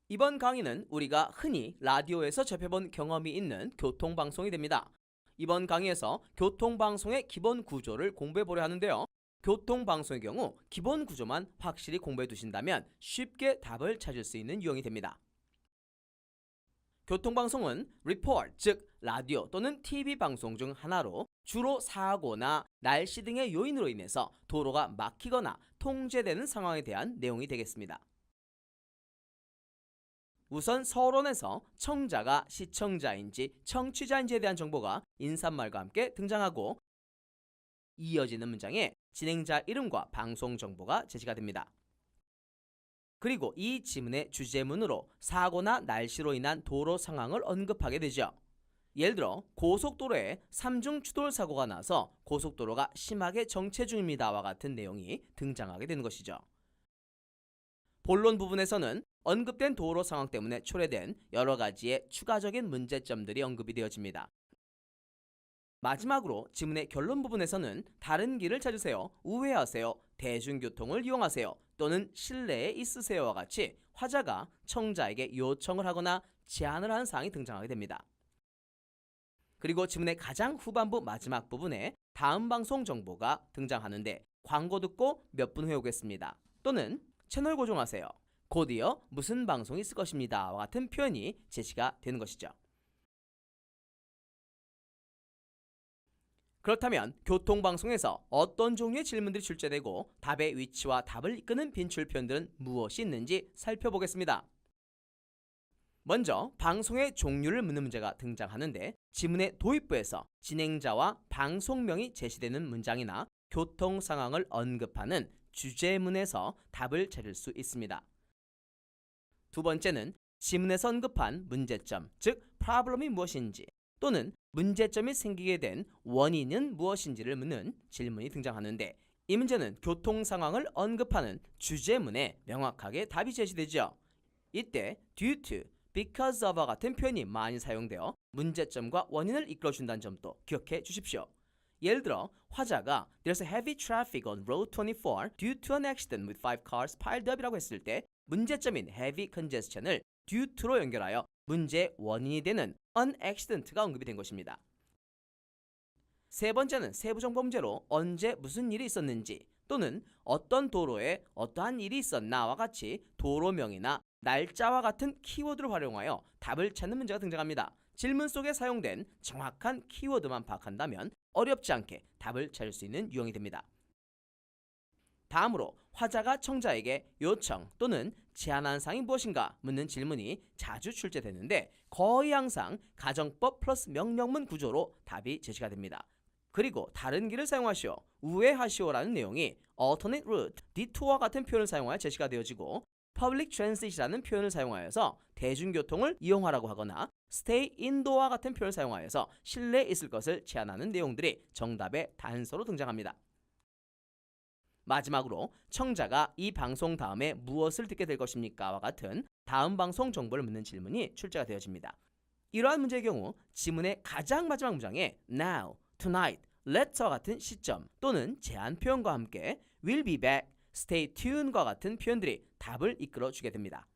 이번 강의는 우리가 흔히 라디오에서 접해본 경험이 있는 교통방송이 됩니다. 이번 강의에서 교통방송의 기본 구조를 공부해보려 하는데요. 교통방송의 경우 기본 구조만 확실히 공부해 두신다면 쉽게 답을 찾을 수 있는 유형이 됩니다. 교통방송은 report, 즉 라디오 또는 TV 방송 중 하나로 주로 사고나 날씨 등의 요인으로 인해서 도로가 막히거나 통제되는 상황에 대한 내용이 되겠습니다. 우선 서론에서 청자가 시청자인지 청취자인지에 대한 정보가 인사말과 함께 등장하고, 이어지는 문장에 진행자 이름과 방송 정보가 제시가 됩니다. 그리고 이 지문의 주제문으로 사고나 날씨로 인한 도로 상황을 언급하게 되죠. 예를 들어 고속도로에 3중 추돌 사고가 나서 고속도로가 심하게 정체 중입니다와 같은 내용이 등장하게 되는 것이죠. 본론 부분에서는 언급된 도로 상황 때문에 초래된 여러 가지의 추가적인 문제점들이 언급이 되어집니다. 마지막으로 지문의 결론 부분에서는 다른 길을 찾으세요, 우회하세요, 대중교통을 이용하세요 또는 실내에 있으세요와 같이 화자가 청자에게 요청을 하거나 제안을 하는 사항이 등장하게 됩니다. 그리고 지문의 가장 후반부 마지막 부분에 다음 방송 정보가 등장하는데, 광고 듣고 몇 분 후에 오겠습니다 또는 채널 고정하세요, 곧이어 무슨 방송이 있을 것입니다 와 같은 표현이 제시가 되는 것이죠. 그렇다면 교통방송에서 어떤 종류의 질문들이 출제되고 답의 위치와 답을 이끄는 빈출 표현들은 무엇이 있는지 살펴보겠습니다. 먼저 방송의 종류를 묻는 문제가 등장하는데, 지문의 도입부에서 진행자와 방송명이 제시되는 문장이나 교통 상황을 언급하는 주제문에서 답을 찾을 수 있습니다. 두 번째는 지문에서 언급한 문제점, 즉 problem이 무엇인지 또는 문제점이 생기게 된 원인은 무엇인지를 묻는 질문이 등장하는데, 이 문제는 교통 상황을 언급하는 주제문에 명확하게 답이 제시되죠. 이때 due to, because of와 같은 표현이 많이 사용되어 문제점과 원인을 이끌어준다는 점도 기억해 주십시오. 예를 들어 화자가 There's a heavy traffic on Road 24 due to an accident with 5 cars piled up 이라고 했을 때 문제점인 heavy congestion을 due to로 연결하여 문제의 원인이 되는 an accident가 언급이 된 것입니다. 세 번째는 세부정보 문제로 언제 무슨 일이 있었는지 또는 어떤 도로에 어떠한 일이 있었나와 같이 도로명이나 날짜와 같은 키워드를 활용하여 답을 찾는 문제가 등장합니다. 질문 속에 사용된 정확한 키워드만 파악한다면 어렵지 않게 답을 찾을 수 있는 유형이 됩니다. 다음으로 화자가 청자에게 요청 또는 제안한 사항이 무엇인가 묻는 질문이 자주 출제되는데, 거의 항상 가정법 플러스 명령문 구조로 답이 제시가 됩니다. 그리고 다른 길을 사용하시오, 우회하시오라는 내용이 alternate route, detour와 같은 표현을 사용하여 제시가 되어지고, public transit이라는 표현을 사용하여서 대중교통을 이용하라고 하거나 stay indoor와 같은 표현을 사용하여서 실내에 있을 것을 제안하는 내용들이 정답의 단서로 등장합니다. 마지막으로 청자가 이 방송 다음에 무엇을 듣게 될 것입니까 와 같은 다음 방송 정보를 묻는 질문이 출제가 되어집니다. 이러한 문제의 경우 지문의 가장 마지막 문장에 now, tonight, let와 같은 시점 또는 제한 표현과 함께 will be back, stay tuned과 같은 표현들이 답을 이끌어 주게 됩니다.